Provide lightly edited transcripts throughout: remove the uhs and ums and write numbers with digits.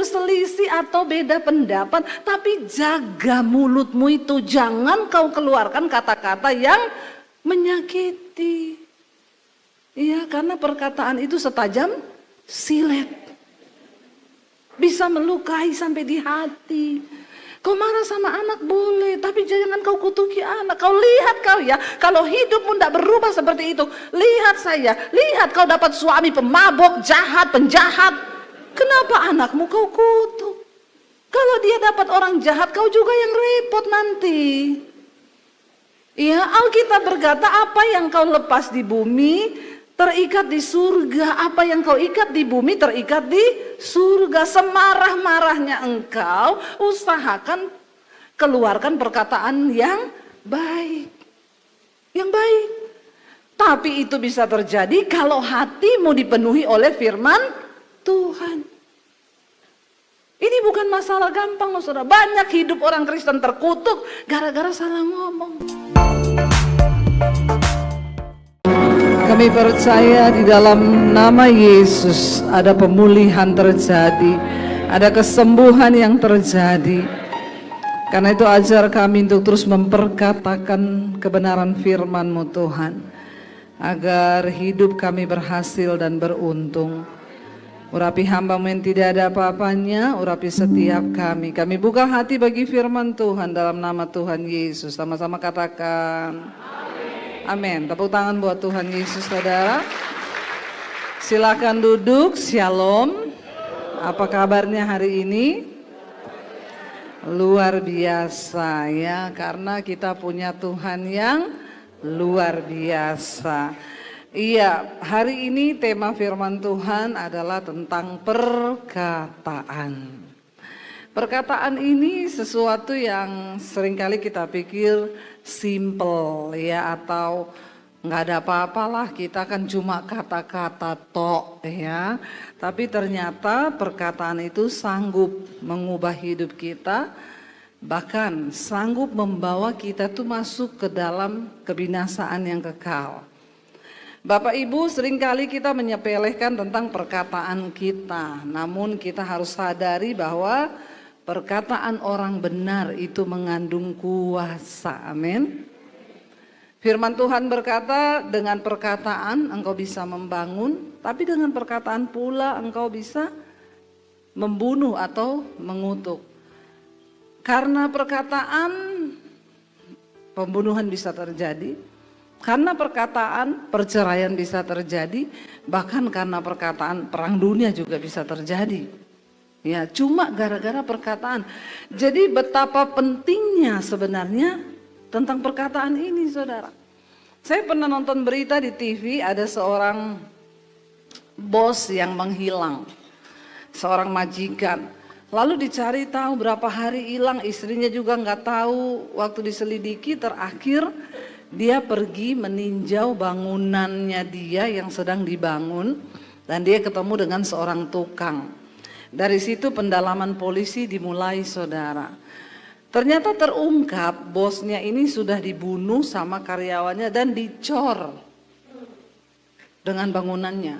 berselisih atau beda pendapat, tapi jaga mulutmu itu, jangan kau keluarkan kata-kata yang menyakiti. Iya, karena perkataan itu setajam silet, bisa melukai sampai di hati. Kau marah sama anak boleh, tapi jangan kau kutuki anak. Kau lihat kau ya, kalau hidupmu tidak berubah seperti itu. Lihat saya, lihat kau dapat suami pemabok, jahat, penjahat. Kenapa anakmu kau kutuk? Kalau dia dapat orang jahat, kau juga yang repot nanti. Ya, Alkitab berkata, apa yang kau lepas di bumi terikat di surga, apa yang kau ikat di bumi terikat di surga. Semarah-marahnya engkau, usahakan keluarkan perkataan yang baik. Yang baik. Tapi itu bisa terjadi kalau hatimu dipenuhi oleh firman Tuhan. Ini bukan masalah gampang loh saudara. Banyak hidup orang Kristen terkutuk gara-gara salah ngomong. Kami percaya di dalam nama Yesus ada pemulihan terjadi, ada kesembuhan yang terjadi. Karena itu ajar kami untuk terus memperkatakan kebenaran firman-Mu Tuhan, agar hidup kami berhasil dan beruntung. Urapi hamba-Mu yang tidak ada apa-apanya, urapi setiap kami. Kami buka hati bagi firman Tuhan dalam nama Tuhan Yesus. Sama-sama katakan amin. Tepuk tangan buat Tuhan Yesus saudara. Silakan duduk. Shalom. Apa kabarnya hari ini? Luar biasa ya, karena kita punya Tuhan yang luar biasa. Iya, hari ini tema firman Tuhan adalah tentang perkataan. Perkataan ini sesuatu yang seringkali kita pikir simple ya, atau nggak ada apa-apalah, kita kan cuma kata-kata tok ya. Tapi ternyata perkataan itu sanggup mengubah hidup kita, bahkan sanggup membawa kita tuh masuk ke dalam kebinasaan yang kekal. Bapak Ibu, seringkali kita menyepelekan tentang perkataan kita, namun kita harus sadari bahwa perkataan orang benar itu mengandung kuasa. Amin. Firman Tuhan berkata, dengan perkataan engkau bisa membangun, tapi dengan perkataan pula engkau bisa membunuh atau mengutuk. Karena perkataan pembunuhan bisa terjadi, karena perkataan perceraian bisa terjadi, bahkan karena perkataan perang dunia juga bisa terjadi. Ya, cuma gara-gara perkataan. Jadi betapa pentingnya sebenarnya tentang perkataan ini, saudara. Saya pernah nonton berita di TV, ada seorang bos yang menghilang, seorang majikan. Lalu dicari tahu berapa hari hilang, istrinya juga nggak tahu. Waktu diselidiki, terakhir dia pergi meninjau bangunannya dia yang sedang dibangun, dan dia ketemu dengan seorang tukang. Dari situ pendalaman polisi dimulai, saudara. Ternyata terungkap bosnya ini sudah dibunuh sama karyawannya dan dicor dengan bangunannya.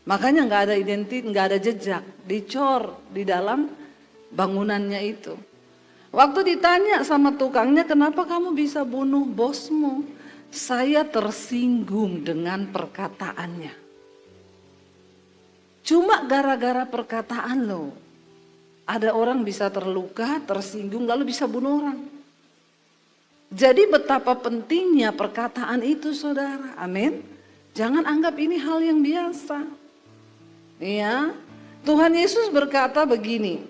Makanya nggak ada nggak ada jejak, dicor di dalam bangunannya itu. Waktu ditanya sama tukangnya, kenapa kamu bisa bunuh bosmu? Saya tersinggung dengan perkataannya. Cuma gara-gara perkataan loh. Ada orang bisa terluka, tersinggung, lalu bisa bunuh orang. Jadi betapa pentingnya perkataan itu, saudara. Amin. Jangan anggap ini hal yang biasa. Ya, Tuhan Yesus berkata begini.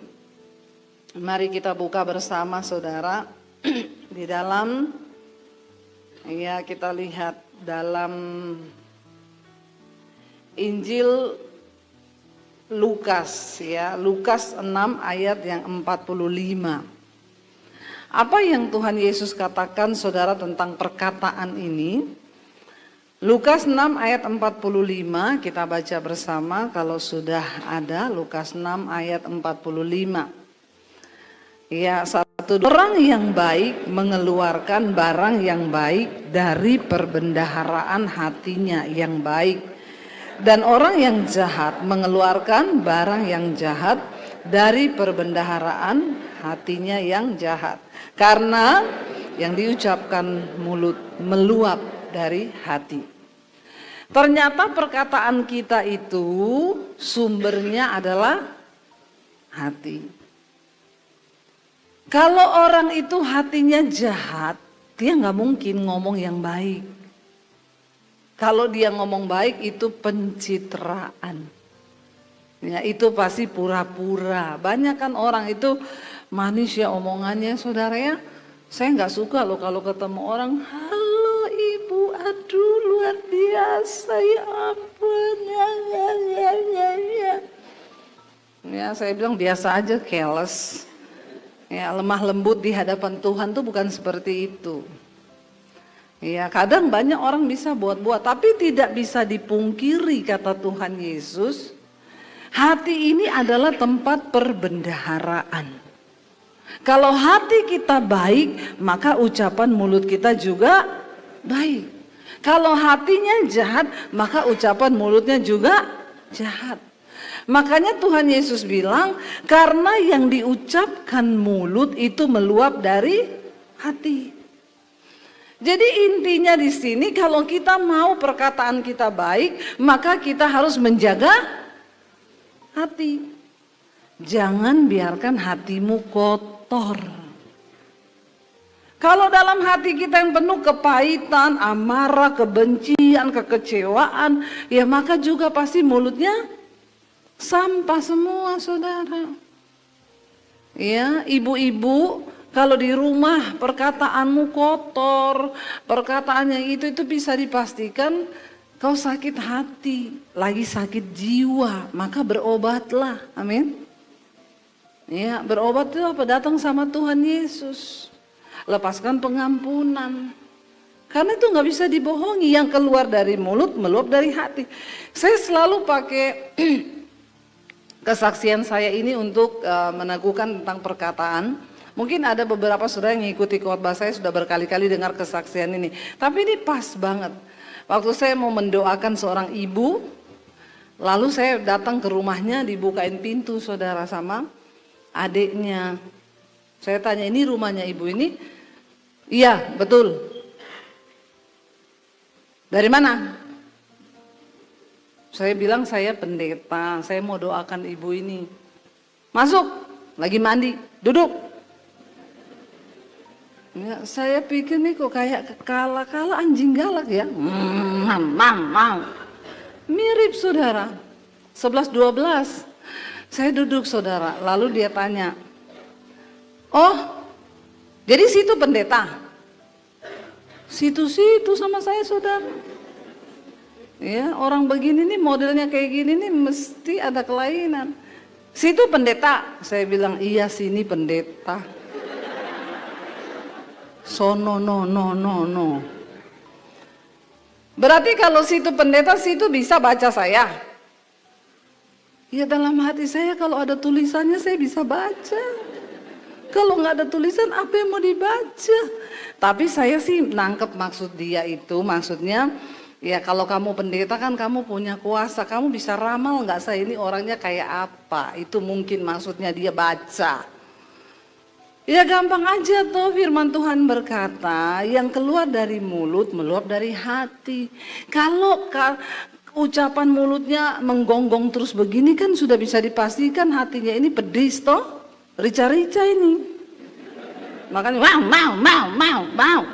Mari kita buka bersama, saudara, di dalam, ya, kita lihat dalam Injil Lukas, ya, Lukas 6 ayat yang 45. Apa yang Tuhan Yesus katakan, saudara, tentang perkataan ini? Lukas 6 ayat 45, kita baca bersama kalau sudah ada. Lukas 6 ayat 45. Ya, satu, orang yang baik mengeluarkan barang yang baik dari perbendaharaan hatinya yang baik. Dan orang yang jahat mengeluarkan barang yang jahat dari perbendaharaan hatinya yang jahat. Karena yang diucapkan mulut meluap dari hati. Ternyata perkataan kita itu sumbernya adalah hati. Kalau orang itu hatinya jahat, dia nggak mungkin ngomong yang baik. Kalau dia ngomong baik itu pencitraan. Ya, itu pasti pura-pura. Banyak kan orang itu manis ya omongannya, saudara ya. Saya nggak suka loh kalau ketemu orang, halo ibu, aduh luar biasa, ya ampun, ya saya bilang biasa aja, keles. Ya, lemah lembut di hadapan Tuhan tuh bukan seperti itu. Ya, kadang banyak orang bisa buat-buat, tapi tidak bisa dipungkiri kata Tuhan Yesus, hati ini adalah tempat perbendaharaan. Kalau hati kita baik, maka ucapan mulut kita juga baik. Kalau hatinya jahat, maka ucapan mulutnya juga jahat. Makanya Tuhan Yesus bilang, karena yang diucapkan mulut itu meluap dari hati. Jadi intinya di sini, kalau kita mau perkataan kita baik, maka kita harus menjaga hati. Jangan biarkan hatimu kotor. Kalau dalam hati kita yang penuh kepahitan, amarah, kebencian, kekecewaan, ya maka juga pasti mulutnya sampah semua, saudara. Ya, ibu-ibu, kalau di rumah perkataanmu kotor, perkataan yang itu bisa dipastikan kau sakit hati, lagi sakit jiwa, maka berobatlah. Amin. Ya, berobat itu apa? Datang sama Tuhan Yesus. Lepaskan pengampunan. Karena itu nggak bisa dibohongi, yang keluar dari mulut meluap dari hati. Saya selalu pakai kesaksian saya ini untuk meneguhkan tentang perkataan. Mungkin ada beberapa saudara yang mengikuti khotbah saya sudah berkali-kali dengar kesaksian ini. Tapi ini pas banget. Waktu saya mau mendoakan seorang ibu, lalu saya datang ke rumahnya, dibukain pintu saudara sama adiknya. Saya tanya, ini rumahnya ibu ini? Iya, betul. Dari mana? Saya bilang saya pendeta, saya mau doakan ibu ini. Masuk, lagi mandi, duduk. Ya, saya pikir nih kok kayak kala-kala anjing galak ya. Mirip saudara, 11-12. Saya duduk saudara, lalu dia tanya, oh jadi situ pendeta? Situ-situ sama saya saudara. Ya, orang begini nih modelnya kayak gini nih mesti ada kelainan. Situ pendeta? Saya bilang iya sini pendeta. Sono no. Berarti kalau situ pendeta, situ bisa baca saya. Ya dalam hati saya kalau ada tulisannya saya bisa baca. Kalau nggak ada tulisan apa yang mau dibaca? Tapi saya sih nangkep maksud dia itu, maksudnya ya kalau kamu pendeta kan kamu punya kuasa, kamu bisa ramal nggak saya ini orangnya kayak apa? Itu mungkin maksudnya dia baca. Ya gampang aja toh, firman Tuhan berkata yang keluar dari mulut meluap dari hati. Kalau ucapan mulutnya menggonggong terus begini kan sudah bisa dipastikan hatinya ini pedis toh, rica-rica ini. Makanya mau.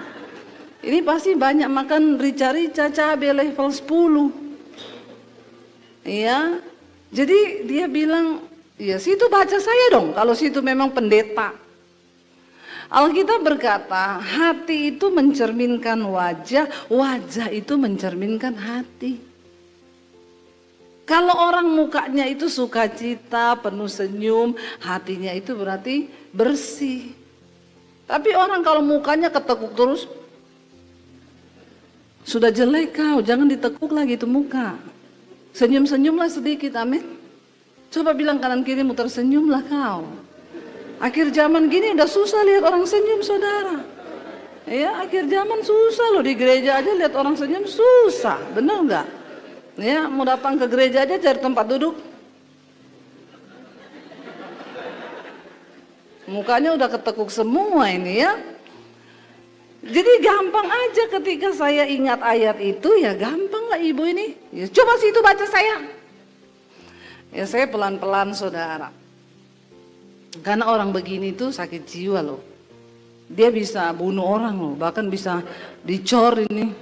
Ini pasti banyak makan rica-rica cabai level 10. Ya, jadi dia bilang, ya situ baca saya dong kalau situ memang pendeta. Alkitab berkata, hati itu mencerminkan wajah, wajah itu mencerminkan hati. Kalau orang mukanya itu sukacita, penuh senyum, hatinya itu berarti bersih. Tapi orang kalau mukanya ketekuk terus, sudah jelek kau, jangan ditekuk lagi itu muka. Senyum-senyumlah sedikit, amin. Coba bilang kanan kiri muter, senyumlah kau. Akhir zaman gini udah susah lihat orang senyum saudara. Ya, akhir zaman susah loh, di gereja aja lihat orang senyum susah, bener nggak? Ya, mau datang ke gereja aja cari tempat duduk. Mukanya udah ketekuk semua ini ya. Jadi gampang aja ketika saya ingat ayat itu, ya gampang lah ibu ini. Ya, coba situ baca saya. Ya saya pelan-pelan saudara. Karena orang begini tuh sakit jiwa loh. Dia bisa bunuh orang loh, bahkan bisa dicor ini.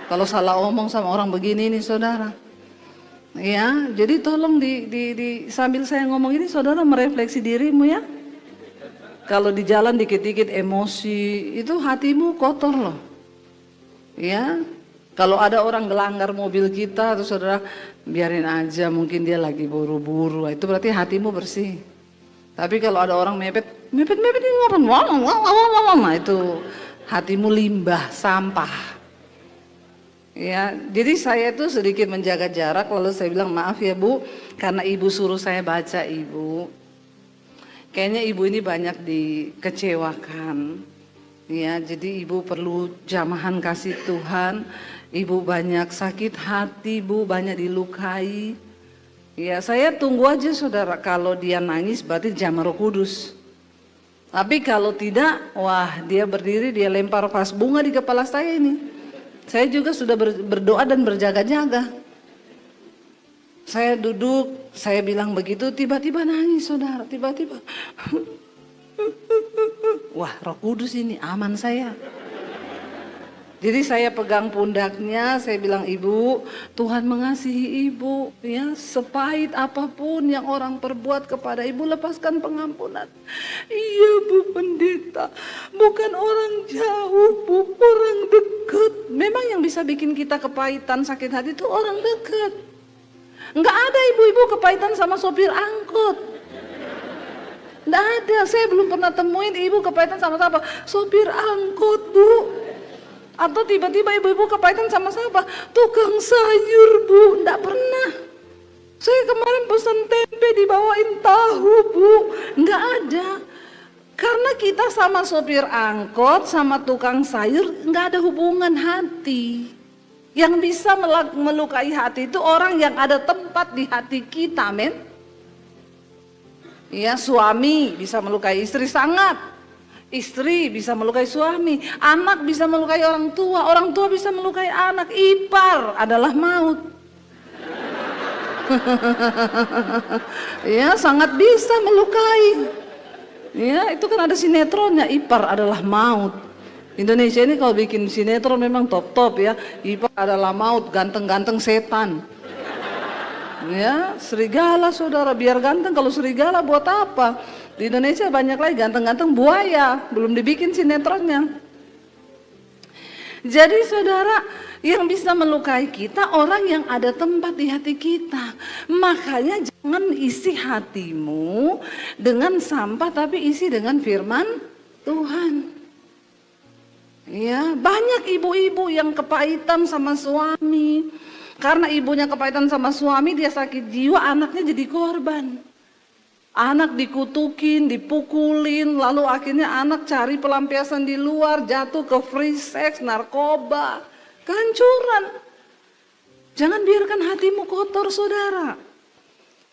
Kalau salah omong sama orang begini nih saudara. Ya, jadi tolong sambil saya ngomong ini saudara merefleksi dirimu ya. Kalau di jalan dikit-dikit emosi, itu hatimu kotor loh. Ya, kalau ada orang gelanggar mobil kita, terus saudara biarin aja, mungkin dia lagi buru-buru, itu berarti hatimu bersih. Tapi kalau ada orang mepet ini ngomong, nah itu hatimu limbah, sampah. Ya, jadi saya tuh sedikit menjaga jarak, lalu saya bilang maaf ya Bu, karena ibu suruh saya baca ibu. Kayaknya ibu ini banyak dikecewakan, ya. Jadi ibu perlu jamahan kasih Tuhan. Ibu banyak sakit hati, bu banyak dilukai. Ya saya tunggu aja saudara. Kalau dia nangis berarti jamah Roh Kudus. Tapi kalau tidak, wah dia berdiri dia lempar vas bunga di kepala saya ini. Saya juga sudah berdoa dan berjaga-jaga. Saya duduk, saya bilang begitu, tiba-tiba nangis saudara, tiba-tiba. Wah Roh Kudus ini aman saya. Jadi saya pegang pundaknya, saya bilang ibu, Tuhan mengasihi ibu, ya sepahit apapun yang orang perbuat kepada ibu, lepaskan pengampunan. Iya bu pendeta, bukan orang jauh bu, orang dekat. Memang yang bisa bikin kita kepahitan sakit hati itu orang dekat. Enggak ada ibu-ibu kepahitan sama sopir angkot. Enggak ada, saya belum pernah temuin ibu kepahitan sama siapa? Sopir angkot bu. Atau tiba-tiba ibu-ibu kepahitan sama siapa? Tukang sayur bu. Enggak pernah. Saya kemarin pesan tempe dibawain tahu bu. Enggak ada. Karena kita sama sopir angkot, sama tukang sayur enggak ada hubungan hati. Yang bisa melukai hati itu orang yang ada tempat di hati kita, men. Ya, suami bisa melukai istri sangat. Istri bisa melukai suami. Anak bisa melukai orang tua bisa melukai anak. Ipar adalah maut. Ya, sangat bisa melukai. Ya, itu kan ada sinetronnya, Ipar adalah maut. Indonesia ini kalau bikin sinetron memang top-top ya. Ipar adalah maut, ganteng-ganteng setan. Ya, serigala saudara, biar ganteng, kalau serigala buat apa? Di Indonesia banyak lagi ganteng-ganteng buaya, belum dibikin sinetronnya. Jadi saudara, yang bisa melukai kita orang yang ada tempat di hati kita. Makanya jangan isi hatimu dengan sampah, tapi isi dengan firman Tuhan. Ya, banyak ibu-ibu yang kepahitan sama suami. Karena ibunya kepahitan sama suami, dia sakit jiwa, anaknya jadi korban. Anak dikutukin, dipukulin, lalu akhirnya anak cari pelampiasan di luar, jatuh ke free sex, narkoba, kehancuran. Jangan biarkan hatimu kotor saudara.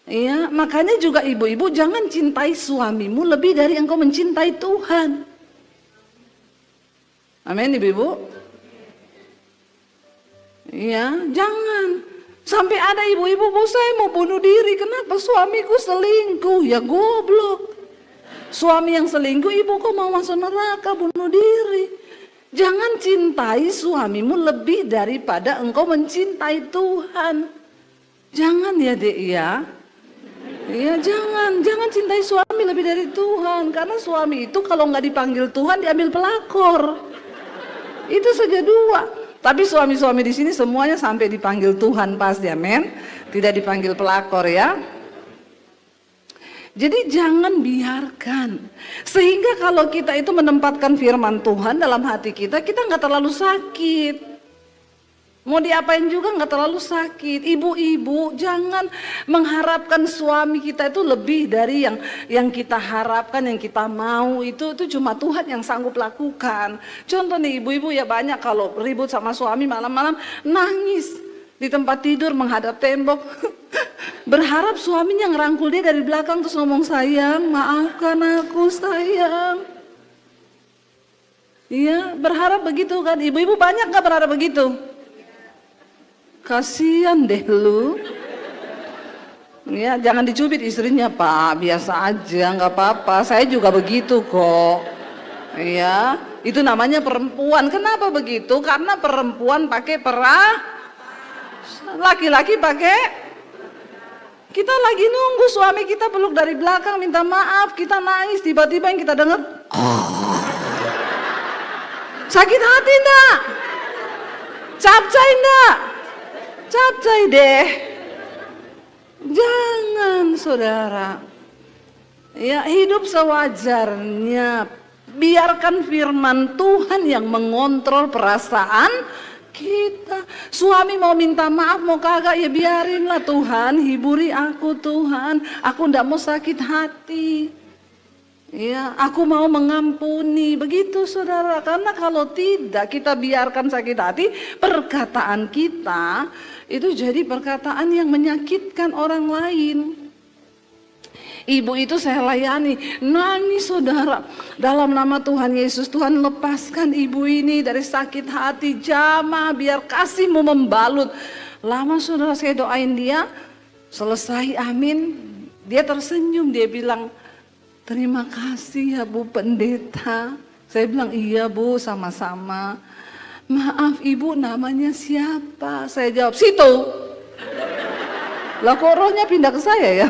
Ya, makanya juga ibu-ibu jangan cintai suamimu lebih dari engkau mencintai Tuhan. Amin ibu-ibu. Ya, jangan. Sampai ada ibu-ibu, bu saya mau bunuh diri. Kenapa? Suamiku selingkuh. Ya goblok. Suami yang selingkuh, ibu kok mau masuk neraka bunuh diri. Jangan cintai suamimu lebih daripada engkau mencintai Tuhan. Jangan ya dek ya. Ya jangan cintai suami lebih dari Tuhan. Karena suami itu kalau nggak dipanggil Tuhan diambil pelakor. Itu saja dua. Tapi suami-suami di sini semuanya sampai dipanggil Tuhan pasti, amin. Tidak dipanggil pelakor ya. Jadi jangan biarkan. Sehingga kalau kita itu menempatkan firman Tuhan dalam hati kita, kita nggak terlalu sakit. Mau diapain juga nggak terlalu sakit. Ibu-ibu jangan mengharapkan suami kita itu lebih dari yang kita harapkan, yang kita mau. Itu cuma Tuhan yang sanggup lakukan. Contoh nih ibu-ibu ya banyak kalau ribut sama suami malam-malam nangis. di tempat tidur menghadap tembok. Berharap suaminya ngerangkul dia dari belakang terus ngomong, sayang maafkan aku sayang. Iya, berharap begitu kan. Ibu-ibu banyak gak berharap begitu? Kasian deh lu. Ya, jangan dicubit istrinya, Pak, biasa aja, nggak apa-apa. Saya juga begitu kok. Ya, itu namanya perempuan. Kenapa begitu? Karena perempuan pakai laki-laki pakai. Kita lagi nunggu suami kita peluk dari belakang, minta maaf, kita nangis, tiba-tiba yang kita dengar, sakit hati enggak? Capcay enggak? Capcay deh. Jangan saudara. Ya, hidup sewajarnya. Biarkan firman Tuhan yang mengontrol perasaan kita. Suami mau minta maaf mau kagak, ya biarinlah Tuhan, hiburi aku Tuhan. Aku ndak mau sakit hati. Ya, aku mau mengampuni. Begitu saudara. Karena kalau tidak kita biarkan sakit hati, perkataan kita itu jadi perkataan yang menyakitkan orang lain. Ibu itu saya layani, nangis saudara. Dalam nama Tuhan Yesus, Tuhan lepaskan ibu ini dari sakit hati. Jamah, biar kasih-Mu membalut. Lama saudara saya doain dia, selesai amin. Dia tersenyum, dia bilang, terima kasih ya Bu Pendeta. Saya bilang, iya Bu, sama-sama. Maaf Ibu, namanya siapa? Saya jawab, situ. Lah kok rohnya pindah ke saya ya?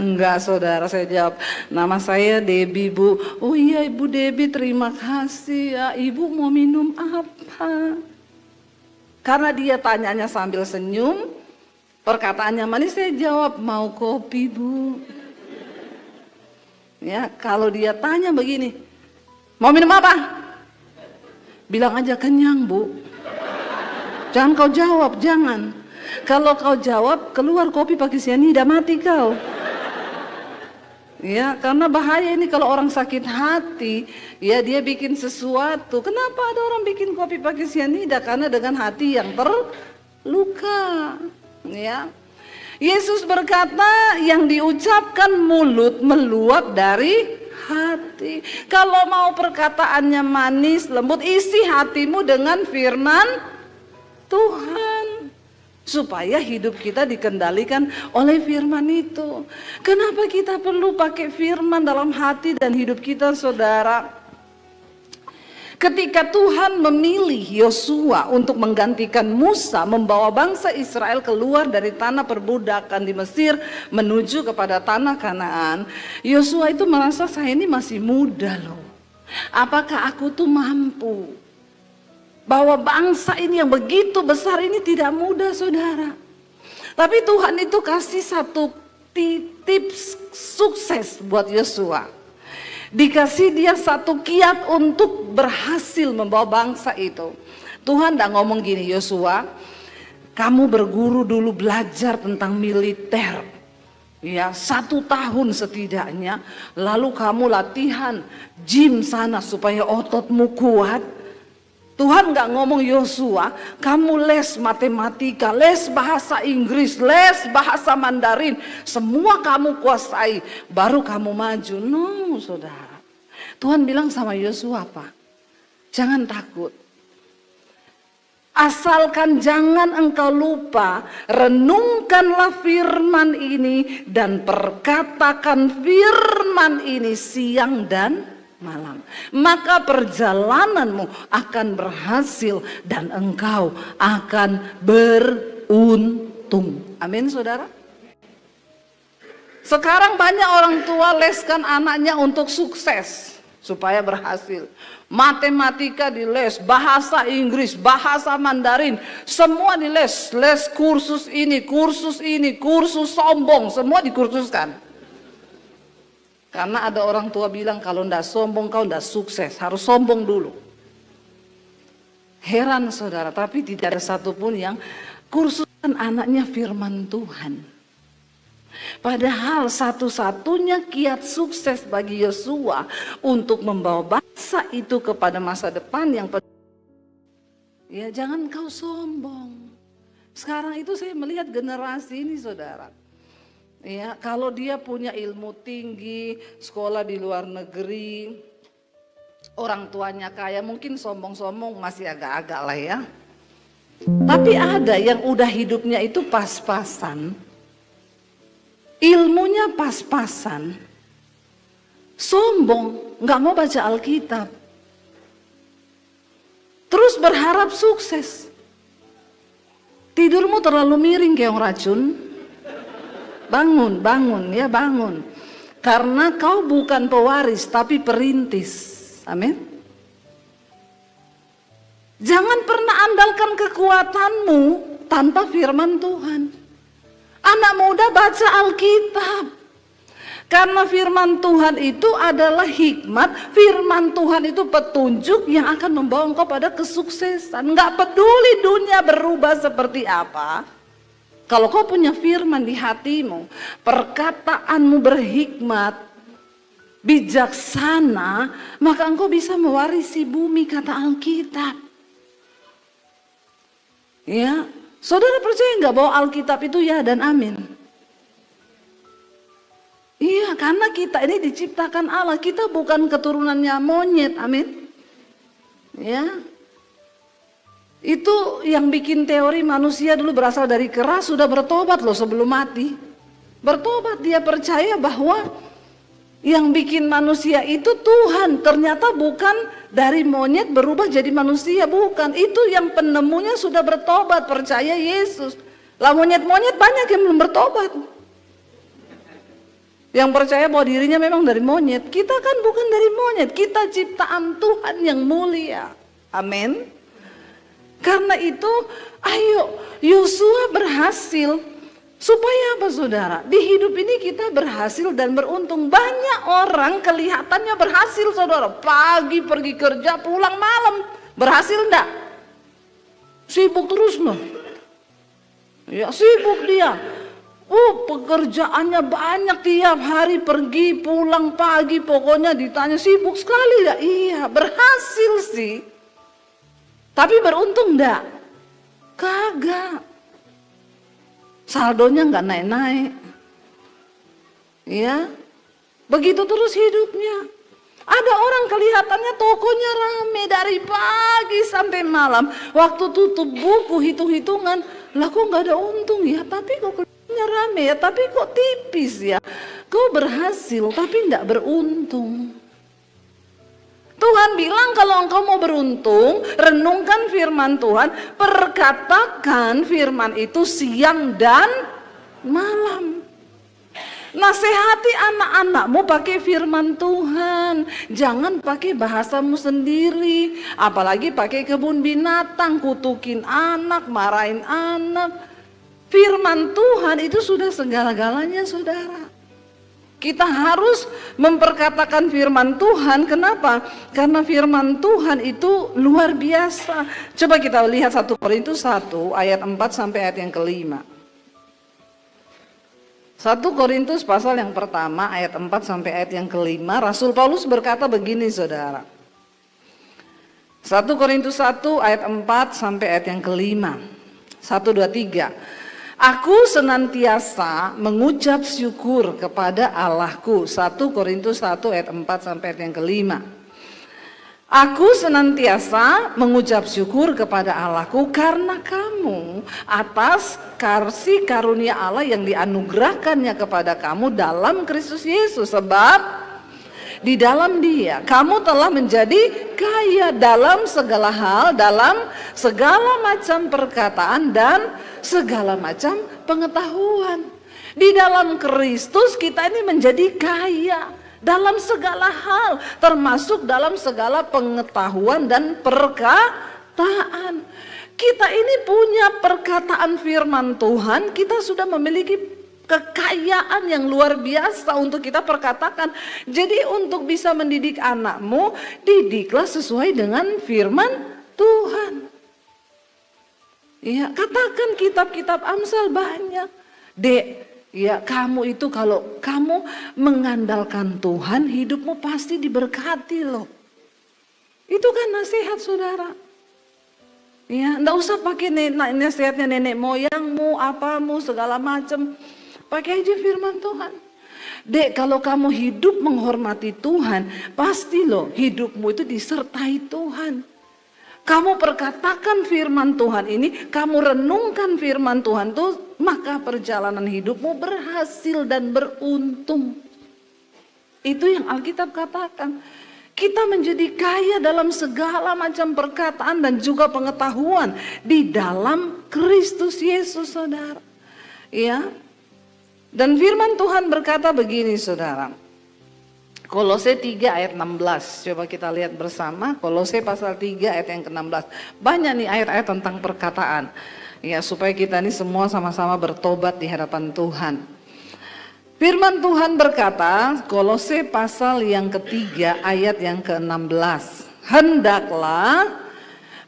Enggak saudara, saya jawab, nama saya Debbie Bu. Oh iya Ibu Debbie, terima kasih ya. Ibu mau minum apa? Karena dia tanyanya sambil senyum, perkataannya manis, saya jawab, mau kopi Bu. Ya, kalau dia tanya begini, mau minum apa? Bilang aja kenyang Bu. Jangan kau jawab, jangan. Kalau kau jawab, keluar kopi pakai sianida, mati kau. Ya, karena bahaya ini kalau orang sakit hati, ya dia bikin sesuatu. Kenapa ada orang bikin kopi pakai sianida? Karena dengan hati yang terluka. Ya. Yesus berkata, yang diucapkan mulut meluap dari hati. Kalau mau perkataannya manis, lembut, isi hatimu dengan firman Tuhan. Supaya hidup kita dikendalikan oleh firman itu. Kenapa kita perlu pakai firman dalam hati dan hidup kita saudara? Ketika Tuhan memilih Yosua untuk menggantikan Musa membawa bangsa Israel keluar dari tanah perbudakan di Mesir menuju kepada tanah Kanaan, Yosua itu merasa saya ini masih muda loh. Apakah aku tuh mampu? Bahwa bangsa ini yang begitu besar ini tidak mudah saudara. Tapi Tuhan itu kasih satu tips sukses buat Yosua. Dikasih dia satu kiat untuk berhasil membawa bangsa itu. Tuhan tidak ngomong gini, Yosua, kamu berguru dulu belajar tentang militer. Ya, 1 tahun setidaknya. Lalu kamu latihan gym sana supaya ototmu kuat. Tuhan gak ngomong Yosua, kamu les matematika, les bahasa Inggris, les bahasa Mandarin, semua kamu kuasai, baru kamu maju. No saudara, Tuhan bilang sama Yosua apa? Jangan takut. Asalkan jangan engkau lupa, renungkanlah firman ini dan perkatakan firman ini siang dan malam, maka perjalananmu akan berhasil dan engkau akan beruntung. Amin saudara. Sekarang banyak orang tua leskan anaknya untuk sukses supaya berhasil. Matematika diles, bahasa Inggris, bahasa Mandarin, semua diles, les kursus ini, kursus sombong, semua dikursuskan. Karena ada orang tua bilang kalau ndak sombong kau ndak sukses, harus sombong dulu. Heran saudara, tapi tidak ada satupun yang kursuskan anaknya firman Tuhan. Padahal satu-satunya kiat sukses bagi Yosua untuk membawa bangsa itu kepada masa depan yang ya jangan kau sombong. Sekarang itu saya melihat generasi ini saudara. Ya, kalau dia punya ilmu tinggi, sekolah di luar negeri, orang tuanya kaya, mungkin sombong-sombong masih agak-agak lah ya. Tapi ada yang udah hidupnya itu pas-pasan, ilmunya pas-pasan, sombong, nggak mau baca Alkitab, terus berharap sukses. Tidurmu terlalu miring kayak orang racun. Bangun, bangun, ya bangun. Karena kau bukan pewaris tapi perintis. Amin. Jangan pernah andalkan kekuatanmu tanpa firman Tuhan. Anak muda baca Alkitab. Karena firman Tuhan itu adalah hikmat, firman Tuhan itu petunjuk yang akan membawa engkau pada kesuksesan. Enggak peduli dunia berubah seperti apa. Kalau kau punya firman di hatimu, perkataanmu berhikmat, bijaksana, maka engkau bisa mewarisi bumi, kata Alkitab. Ya, saudara percaya enggak bahwa Alkitab itu ya dan amin? Iya, karena kita ini diciptakan Allah, kita bukan keturunannya monyet, amin. Ya, itu yang bikin teori manusia dulu berasal dari kera sudah bertobat loh sebelum mati. Bertobat, dia percaya bahwa yang bikin manusia itu Tuhan, ternyata bukan dari monyet berubah jadi manusia, bukan. Itu yang penemunya sudah bertobat, percaya Yesus. Lah monyet-monyet banyak yang belum bertobat. Yang percaya bahwa dirinya memang dari monyet. Kita kan bukan dari monyet, kita ciptaan Tuhan yang mulia. Amin. Karena itu, ayo Yosua berhasil. Supaya apa saudara? Di hidup ini kita berhasil dan beruntung. Banyak orang kelihatannya berhasil saudara. Pagi pergi kerja, pulang malam. Berhasil enggak? Sibuk terus loh. Ya sibuk dia. Pekerjaannya banyak, tiap hari pergi pulang pagi, pokoknya ditanya sibuk sekali ya. Iya, berhasil sih. Tapi beruntung enggak? Kagak. Saldonya enggak naik-naik. Ya. Begitu terus hidupnya. Ada orang kelihatannya tokonya rame dari pagi sampai malam. Waktu tutup buku hitung-hitungan, lah kok enggak ada untung ya, tapi kok rame ya, tapi kok tipis ya. Kau berhasil tapi tidak beruntung. Tuhan bilang kalau engkau mau beruntung, renungkan firman Tuhan, perkatakan firman itu siang dan malam. Nasihati anak-anakmu pakai firman Tuhan. Jangan pakai bahasamu sendiri, apalagi pakai kebun binatang, kutukin anak, marahin anak. Firman Tuhan itu sudah segala-galanya saudara. Kita harus memperkatakan firman Tuhan. Kenapa? Karena firman Tuhan itu luar biasa. Coba kita lihat 1 Korintus 1 ayat 4 sampai ayat yang kelima. 1 Korintus pasal yang pertama ayat 4 sampai ayat yang kelima. Rasul Paulus berkata begini saudara. 1 Korintus 1 ayat 4 sampai ayat yang kelima. 1, 2, 3. Aku senantiasa mengucap syukur kepada Allahku. 1 Korintus 1 ayat 4 sampai ayat yang kelima. Aku senantiasa mengucap syukur kepada Allahku karena kamu atas kasih karunia Allah yang dianugerahkannya kepada kamu dalam Kristus Yesus. Sebab di dalam Dia kamu telah menjadi kaya dalam segala hal, dalam segala macam perkataan dan segala macam pengetahuan. Di dalam Kristus kita ini menjadi kaya dalam segala hal, termasuk dalam segala pengetahuan dan perkataan. Kita ini punya perkataan firman Tuhan, kita sudah memiliki kekayaan yang luar biasa untuk kita perkatakan. Jadi untuk bisa mendidik anakmu, didiklah sesuai dengan firman Tuhan. Ya, katakan kitab-kitab Amsal banyak. Dek, ya kamu itu kalau kamu mengandalkan Tuhan, hidupmu pasti diberkati loh. Itu kan nasihat saudara. Ya, enggak usah pakai nasihatnya nenek moyangmu, apamu, segala macam. Pakai aja firman Tuhan. Dek, kalau kamu hidup menghormati Tuhan, pasti loh hidupmu itu disertai Tuhan. Kamu perkatakan firman Tuhan ini, kamu renungkan firman Tuhan tuh, maka perjalanan hidupmu berhasil dan beruntung. Itu yang Alkitab katakan. Kita menjadi kaya dalam segala macam perkataan dan juga pengetahuan di dalam Kristus Yesus, saudara. Ya. Dan firman Tuhan berkata begini, saudara. Kolose 3 ayat 16. Coba kita lihat bersama. Kolose pasal 3 ayat yang ke-16. Banyak nih ayat-ayat tentang perkataan. Ya, supaya kita ini semua sama-sama bertobat di hadapan Tuhan. Firman Tuhan berkata, Kolose pasal yang ketiga ayat yang ke-16. Hendaklah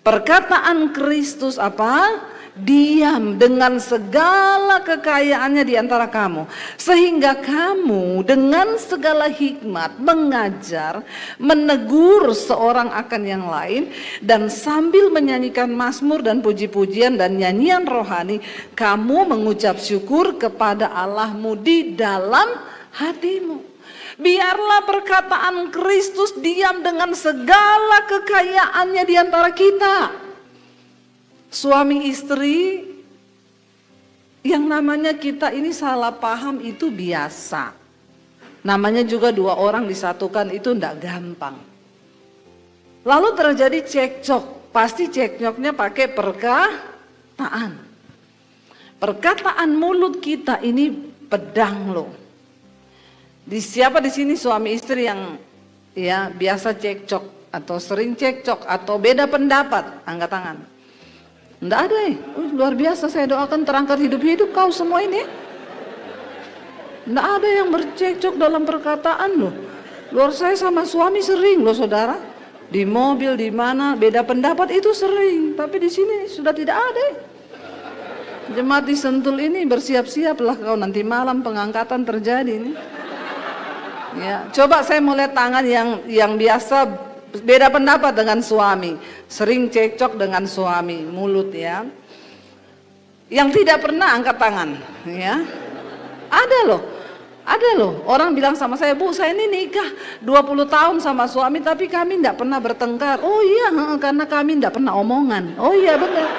perkataan Kristus apa? Diam dengan segala kekayaannya di antara kamu, sehingga kamu dengan segala hikmat mengajar, menegur seorang akan yang lain, dan sambil menyanyikan mazmur dan puji-pujian dan nyanyian rohani, kamu mengucap syukur kepada Allahmu di dalam hatimu. Biarlah perkataan Kristus diam dengan segala kekayaannya di antara kita. Suami istri yang namanya kita ini salah paham itu biasa. Namanya juga dua orang disatukan itu enggak gampang. Lalu terjadi cekcok, pasti cekcoknya pakai perkataan. Perkataan mulut kita ini pedang loh. Siapa di sini suami istri yang ya biasa cekcok atau sering cekcok atau beda pendapat? Angkat tangan. Enggak ada ya? Luar biasa, saya doakan terangkat hidup-hidup kau semua ini. Enggak ada yang bercekcok dalam perkataan loh. Luar saya sama suami sering loh, saudara. Di mobil, di mana, beda pendapat itu sering. Tapi di sini sudah tidak ada. Jemaat di Sentul ini bersiap-siaplah kau, nanti malam pengangkatan terjadi ini. Ya, coba saya mau lihat tangan yang biasa beda pendapat dengan suami, sering cekcok dengan suami, mulut ya. Yang tidak pernah angkat tangan, ya. Ada loh, orang bilang sama saya, Bu, saya ini nikah 20 tahun sama suami, tapi kami tidak pernah bertengkar. Oh iya, karena kami tidak pernah omongan. Oh iya benar,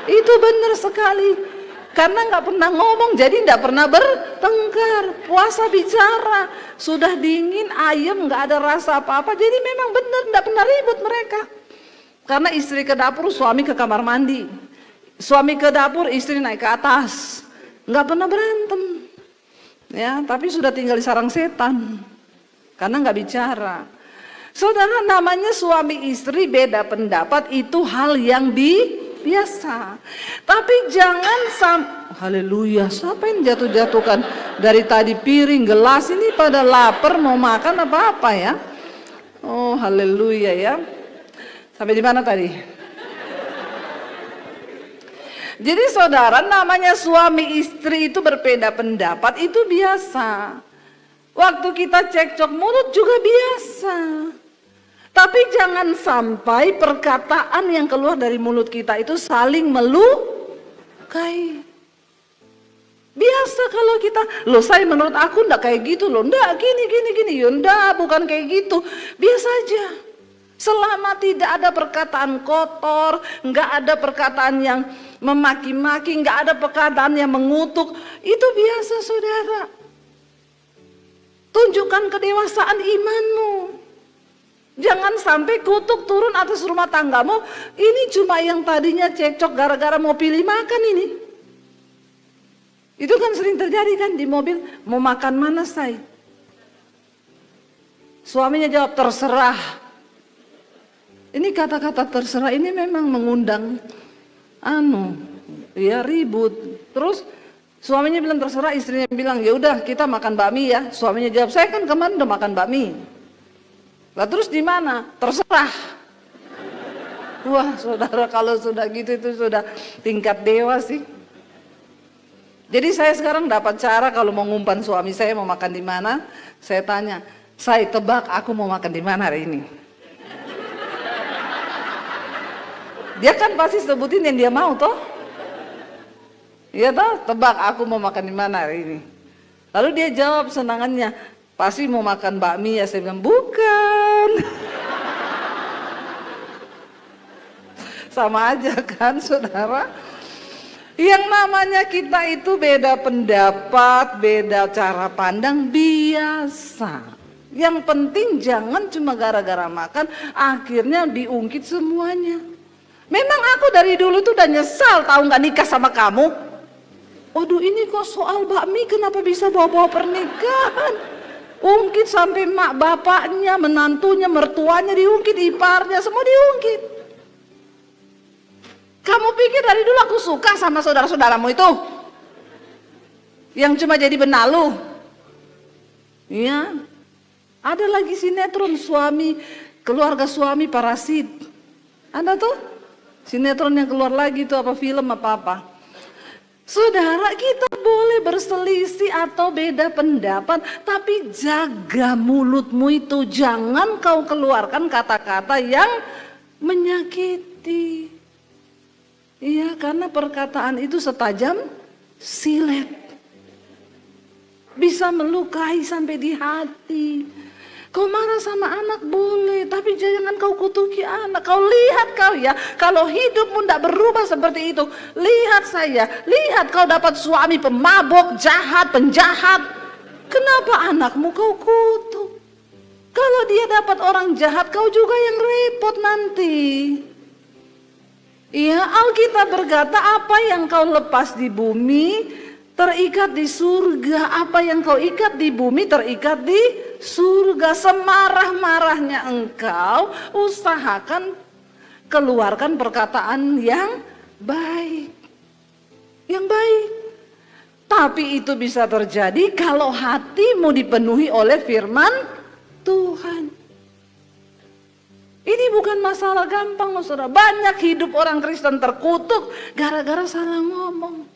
itu benar sekali. Karena nggak pernah ngomong, jadi nggak pernah bertengkar. Puasa bicara, sudah dingin, ayam, nggak ada rasa apa-apa. Jadi memang benar nggak pernah ribut mereka. Karena istri ke dapur, suami ke kamar mandi. Suami ke dapur, istri naik ke atas. Nggak pernah berantem. Ya, tapi sudah tinggal di sarang setan. Karena nggak bicara. Saudara, namanya suami istri beda pendapat itu hal yang biasa. Tapi jangan haleluya, siapa yang jatuh-jatuhkan dari tadi piring, gelas ini pada lapar mau makan apa-apa ya. Oh haleluya ya. Sampai di mana tadi? Jadi saudara, namanya suami istri itu berbeda pendapat itu biasa. Waktu kita cekcok mulut juga biasa. Tapi jangan sampai perkataan yang keluar dari mulut kita itu saling melukai. Biasa kalau kita, loh saya menurut aku enggak kayak gitu loh, enggak gini, ya enggak, bukan kayak gitu. Biasa aja. Selama tidak ada perkataan kotor, enggak ada perkataan yang memaki-maki, enggak ada perkataan yang mengutuk, itu biasa saudara. Tunjukkan kedewasaan imanmu. Jangan sampai kutuk turun atas rumah tanggamu. Ini cuma yang tadinya cekcok gara-gara mau pilih makan ini. Itu kan sering terjadi kan di mobil. Mau makan mana say? Suaminya jawab terserah. Ini kata-kata terserah ini memang mengundang ya ribut. Terus suaminya bilang terserah, istrinya bilang ya udah kita makan bakmi ya. Suaminya jawab saya kan kemarin udah makan bakmi. Lah terus di mana? Terserah. Wah saudara, kalau sudah gitu itu sudah tingkat dewa sih. Jadi saya sekarang dapat cara kalau mau ngumpan suami saya mau makan di mana, saya tanya, saya tebak aku mau makan di mana hari ini. Dia kan pasti sebutin yang dia mau toh. Iya toh, tebak aku mau makan di mana hari ini. Lalu dia jawab senangannya, pasti mau makan bakmi ya. Saya bilang bukan. Sama aja kan saudara. Yang namanya kita itu beda pendapat, beda cara pandang biasa. Yang penting jangan cuma gara-gara makan akhirnya diungkit semuanya. Memang aku dari dulu tuh udah nyesal tahu nggak nikah sama kamu. Waduh, ini kok soal bakmi kenapa bisa bawa-bawa pernikahan? Ungkit sampai mak bapaknya, menantunya, mertuanya diungkit, iparnya semua diungkit. Kamu pikir dari dulu aku suka sama saudara-saudaramu itu? Yang cuma jadi benalu? Iya. Ada lagi sinetron keluarga suami parasit. Ada tuh? Sinetron yang keluar lagi tuh apa film apa-apa. Saudara, kita boleh berselisih atau beda pendapat, tapi jaga mulutmu itu. Jangan kau keluarkan kata-kata yang menyakiti. Iya, karena perkataan itu setajam silet. Bisa melukai sampai di hati. Kau marah sama anak boleh, tapi jangan kau kutuki anak. Kau lihat kau ya, kalau hidupmu tidak berubah seperti itu. Lihat saya, lihat kau dapat suami pemabok, jahat, penjahat. Kenapa anakmu kau kutuk? Kalau dia dapat orang jahat, kau juga yang repot nanti. Iya, Alkitab berkata apa yang kau lepas di bumi terikat di surga, apa yang kau ikat di bumi terikat di surga. Semarah-marahnya engkau, usahakan keluarkan perkataan yang baik. Yang baik. Tapi itu bisa terjadi kalau hatimu dipenuhi oleh firman Tuhan. Ini bukan masalah gampang loh saudara. Banyak hidup orang Kristen terkutuk gara-gara salah ngomong.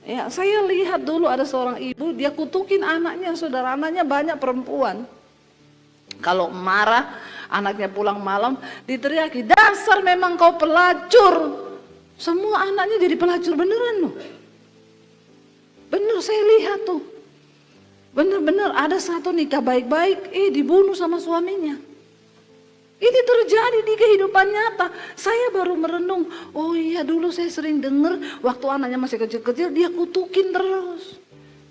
Ya, saya lihat dulu ada seorang ibu, dia kutukin anaknya, saudara. Anaknya banyak perempuan. Kalau marah, anaknya pulang malam, diteriaki, dasar memang kau pelacur. Semua anaknya jadi pelacur beneran loh. Bener, saya lihat tuh. Bener-bener ada satu nikah baik-baik, dibunuh sama suaminya. Ini terjadi di kehidupan nyata. Saya baru merenung, oh iya dulu saya sering dengar waktu anaknya masih kecil-kecil dia kutukin terus.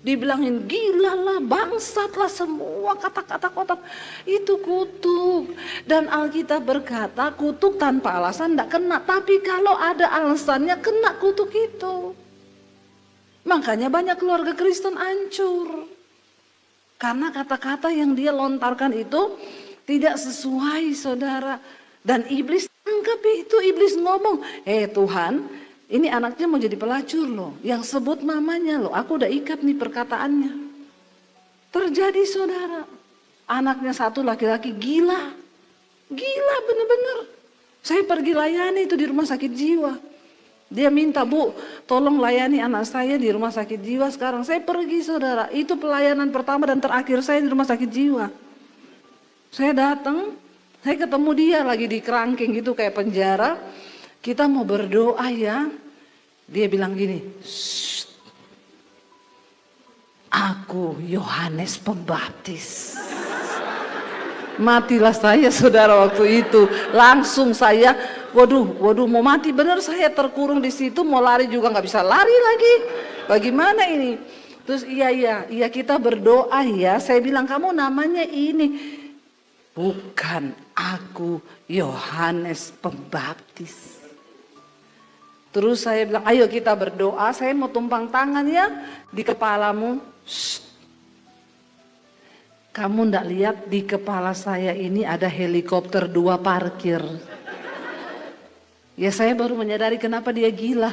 Dibilangin gila lah, bangsat lah, semua kata-kata kotor. Itu kutuk. Dan Alkitab berkata kutuk tanpa alasan tidak kena. Tapi kalau ada alasannya kena kutuk itu. Makanya banyak keluarga Kristen hancur. Karena kata-kata yang dia lontarkan itu tidak sesuai saudara. Dan iblis tangkap itu, iblis ngomong, Tuhan ini anaknya mau jadi pelacur loh. Yang sebut mamanya loh, aku udah ikat nih perkataannya. Terjadi saudara. Anaknya satu laki-laki gila. Gila bener-bener. Saya pergi layani itu di rumah sakit jiwa. Dia minta, Bu tolong layani anak saya di rumah sakit jiwa sekarang. Saya pergi saudara, itu pelayanan pertama dan terakhir saya di rumah sakit jiwa. Saya datang, saya ketemu dia lagi di kerangkeng gitu kayak penjara. Kita mau berdoa ya. Dia bilang gini, aku Yohanes Pembaptis. Matilah saya saudara waktu itu. Langsung saya, waduh mau mati bener, saya terkurung di situ, mau lari juga nggak bisa lari lagi. Bagaimana ini? Terus iya kita berdoa ya. Saya bilang kamu namanya ini. Bukan, aku Yohanes Pembaptis. Terus saya bilang, ayo kita berdoa, saya mau tumpang tangan ya di kepalamu. Shh. Kamu ndak lihat di kepala saya ini ada helikopter 2 parkir. Ya saya baru menyadari kenapa dia gila.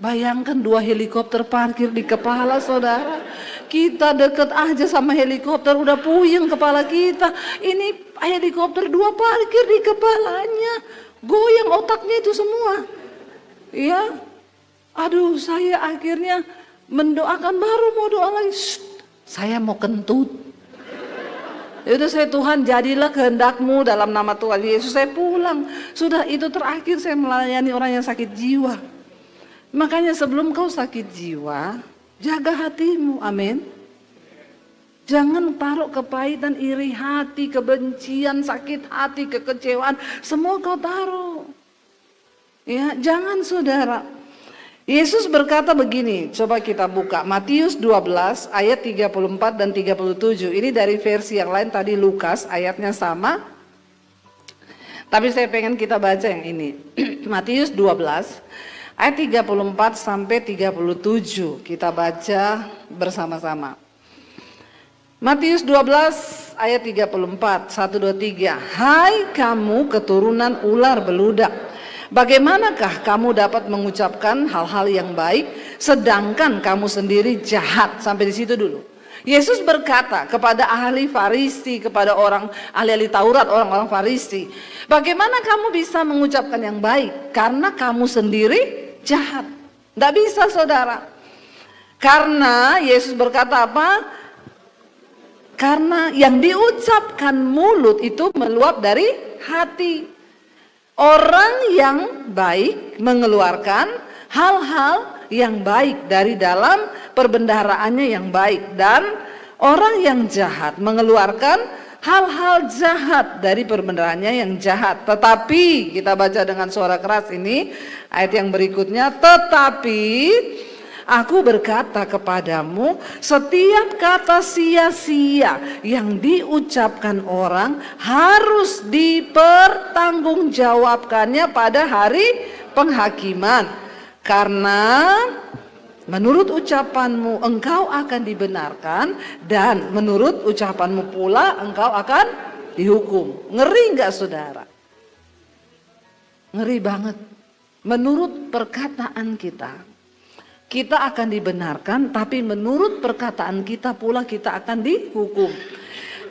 Bayangkan 2 helikopter parkir di kepala saudara. Kita deket aja sama helikopter udah puyeng kepala kita. Ini helikopter 2 parkir di kepalanya. Goyang otaknya itu semua. Ya. Aduh saya akhirnya mendoakan, baru mau doa lagi. Shh, saya mau kentut. Yaudah saya Tuhan jadilah kehendak-Mu dalam nama Tuhan Yesus, saya pulang. Sudah itu terakhir saya melayani orang yang sakit jiwa. Makanya sebelum kau sakit jiwa, jaga hatimu, amin. Jangan taruh kepahitan, iri hati, kebencian, sakit hati, kekecewaan, semua kau taruh. Ya, jangan saudara. Yesus berkata begini, coba kita buka Matius 12 ayat 34 dan 37. Ini dari versi yang lain, tadi Lukas ayatnya sama. Tapi saya pengen kita baca yang ini. Matius 12 ayat 34 sampai 37. Kita baca bersama-sama. Matius 12 ayat 34, 1, 2, 3. Hai kamu keturunan ular beludak, bagaimanakah kamu dapat mengucapkan hal-hal yang baik sedangkan kamu sendiri jahat? Sampai di situ dulu. Yesus berkata kepada ahli Farisi, kepada orang ahli-ahli Taurat, orang-orang Farisi, bagaimana kamu bisa mengucapkan yang baik karena kamu sendiri jahat? Tidak bisa saudara. Karena Yesus berkata apa? Karena yang diucapkan mulut itu meluap dari hati. Orang yang baik mengeluarkan hal-hal yang baik dari dalam perbendaharaannya yang baik, dan orang yang jahat mengeluarkan hal-hal jahat dari perbendaharaannya yang jahat. Tetapi kita baca dengan suara keras ini ayat yang berikutnya, tetapi Aku berkata kepadamu, setiap kata sia-sia yang diucapkan orang harus dipertanggungjawabkannya pada hari penghakiman. Karena menurut ucapanmu engkau akan dibenarkan, dan menurut ucapanmu pula engkau akan dihukum. Ngeri enggak saudara? Ngeri banget. Menurut perkataan kita akan dibenarkan, tapi menurut perkataan kita pula kita akan dihukum.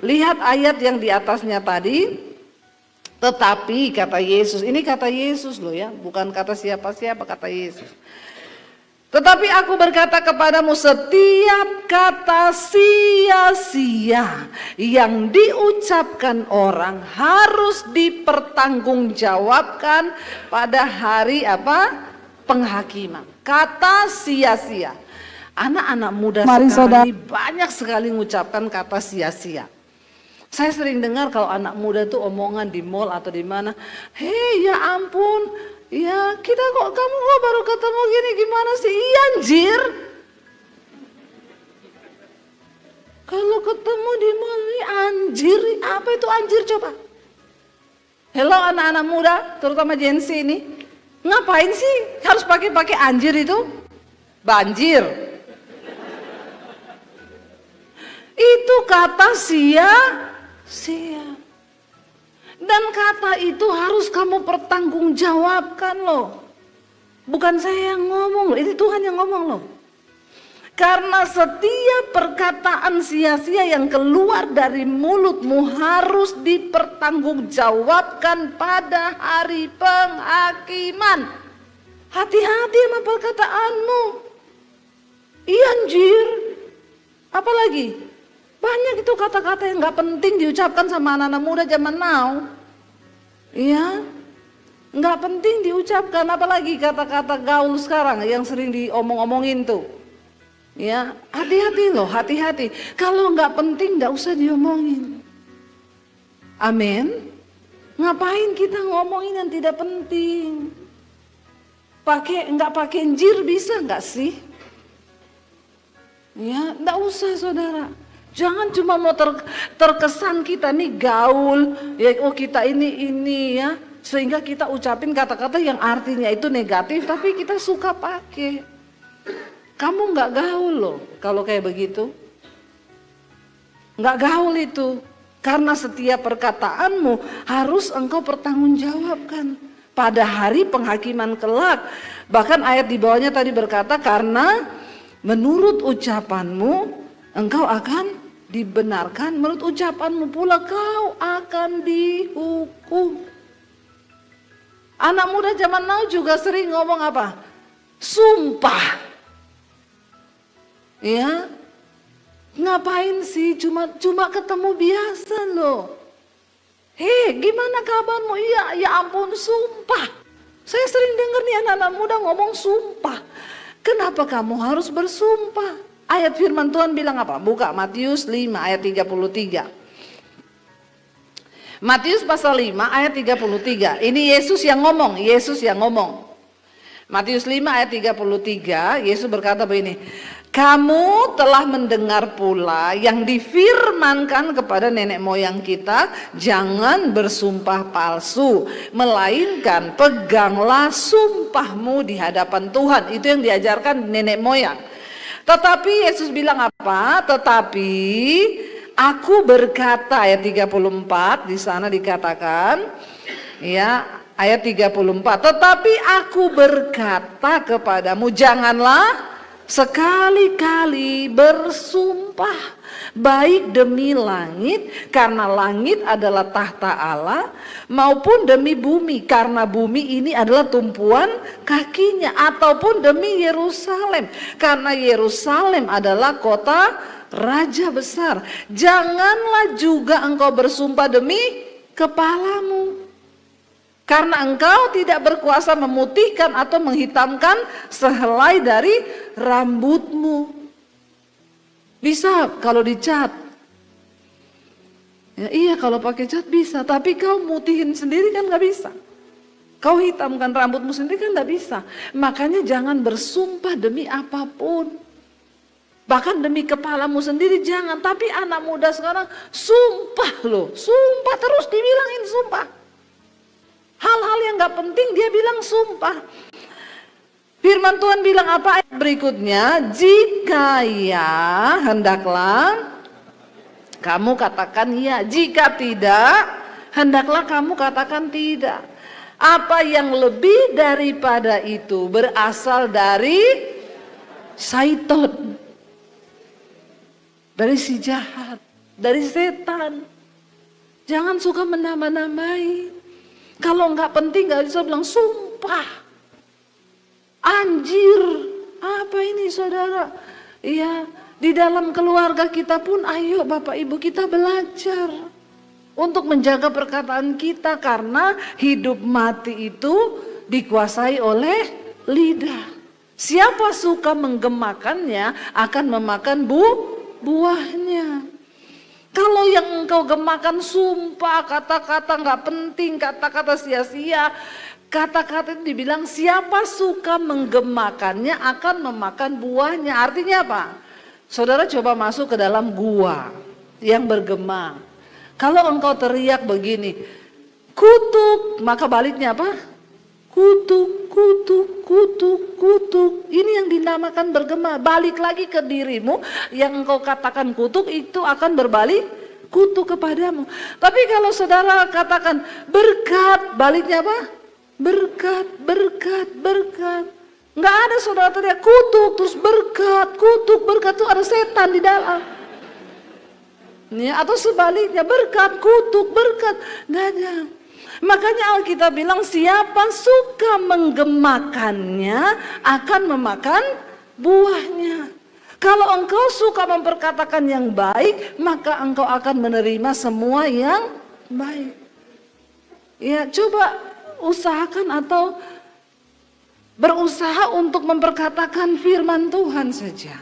Lihat ayat yang di atasnya tadi. Tetapi kata Yesus, ini kata Yesus loh ya, bukan kata siapa-siapa, kata Yesus. Tetapi aku berkata kepadamu, setiap kata sia-sia yang diucapkan orang harus dipertanggungjawabkan pada hari apa? Penghakiman. Kata sia-sia. Anak-anak muda sekarang ini banyak sekali mengucapkan kata sia-sia. Saya sering dengar kalau anak muda tuh omongan di mall atau di mana, hei ya ampun, ya kita kok kamu kok baru ketemu gini gimana sih? Iya anjir. Kalau ketemu di mall ini anjir, apa itu anjir coba? Hello anak-anak muda, terutama Gen Z ini. Ngapain sih harus pakai anjir itu? Banjir. Itu kata sia-sia. Dan kata itu harus kamu pertanggungjawabkan loh. Bukan saya yang ngomong loh, ini Tuhan yang ngomong loh. Karena setiap perkataan sia-sia yang keluar dari mulutmu harus dipertanggungjawabkan pada hari penghakiman. Hati-hati sama perkataanmu. Iya anjir. Apalagi? Banyak itu kata-kata yang gak penting diucapkan sama anak-anak muda zaman now. Iya. Gak penting diucapkan, apalagi kata-kata gaul sekarang yang sering diomong-omongin tuh. Ya, hati-hati loh, hati-hati. Kalau nggak penting nggak usah diomongin. Amin. Ngapain kita ngomongin yang tidak penting? Nggak pakai jir bisa nggak sih? Ya, nggak usah saudara. Jangan cuma mau terkesan kita nih gaul, ya oh kita ini ya, sehingga kita ucapin kata-kata yang artinya itu negatif, tapi kita suka pakai. Kamu nggak gaul loh kalau kayak begitu. Nggak gaul itu. Karena setiap perkataanmu harus engkau pertanggungjawabkan pada hari penghakiman kelak. Bahkan ayat di bawahnya tadi berkata, karena menurut ucapanmu engkau akan dibenarkan, menurut ucapanmu pula kau akan dihukum. Anak muda zaman now juga sering ngomong apa? Sumpah. Ya, ngapain sih? Cuma ketemu biasa loh. Hei, gimana kabarmu? Iya, ya ampun, sumpah. Saya sering dengar nih anak-anak muda ngomong sumpah. Kenapa kamu harus bersumpah? Ayat firman Tuhan bilang apa? Buka Matius 5 ayat 33. Matius pasal 5 ayat 33. Ini Yesus yang ngomong, Yesus yang ngomong. Matius 5 ayat 33, Yesus berkata begini, kamu telah mendengar pula yang difirmankan kepada nenek moyang kita, jangan bersumpah palsu, melainkan peganglah sumpahmu di hadapan Tuhan. Itu yang diajarkan nenek moyang. Tetapi Yesus bilang apa? Tetapi aku berkata, ayat 34 di sana dikatakan, ya, ayat 34, tetapi aku berkata kepadamu, janganlah sekali-kali bersumpah, baik demi langit, karena langit adalah tahta Allah, maupun demi bumi, karena bumi ini adalah tumpuan kakinya, ataupun demi Yerusalem, karena Yerusalem adalah kota raja besar. Janganlah juga engkau bersumpah demi kepalamu, karena engkau tidak berkuasa memutihkan atau menghitamkan sehelai dari rambutmu. Bisa kalau dicat. Ya, iya kalau pakai cat bisa, tapi kau mutihin sendiri kan gak bisa. Kau hitamkan rambutmu sendiri kan gak bisa. Makanya jangan bersumpah demi apapun. Bahkan demi kepalamu sendiri jangan. Tapi anak muda sekarang sumpah loh. Sumpah terus dibilangin sumpah. Hal-hal yang gak penting dia bilang sumpah. Firman Tuhan bilang apa ayat berikutnya? Jika ya, hendaklah kamu katakan ya. Jika tidak, hendaklah kamu katakan tidak. Apa yang lebih daripada itu berasal dari syaitan, dari si jahat, dari setan. Jangan suka menambah-nambahi. Kalau nggak penting nggak bisa bilang sumpah. Anjir, apa ini saudara? Iya, di dalam keluarga kita pun ayo Bapak Ibu kita belajar untuk menjaga perkataan kita, karena hidup mati itu dikuasai oleh lidah. Siapa suka menggemakannya akan memakan buahnya. Kalau yang engkau gemakan sumpah, kata-kata nggak penting, kata-kata sia-sia, kata-kata itu dibilang siapa suka menggemakannya akan memakan buahnya. Artinya apa? Saudara coba masuk ke dalam gua yang bergema. Kalau engkau teriak begini, kutuk, maka baliknya apa? Kutuk, kutuk, kutuk, kutuk. Ini yang dinamakan bergema. Balik lagi ke dirimu, yang engkau katakan kutuk itu akan berbalik kutuk kepadamu. Tapi kalau saudara katakan berkat, baliknya apa? Berkat, berkat, berkat. Nggak ada saudara teriak kutuk terus berkat, kutuk, berkat itu ada setan di dalam. Ya, atau sebaliknya berkat, kutuk, berkat, nggak ada. Makanya Alkitab bilang siapa suka menggemakannya akan memakan buahnya. Kalau engkau suka memperkatakan yang baik, maka engkau akan menerima semua yang baik. Ya, coba usahakan atau berusaha untuk memperkatakan firman Tuhan saja.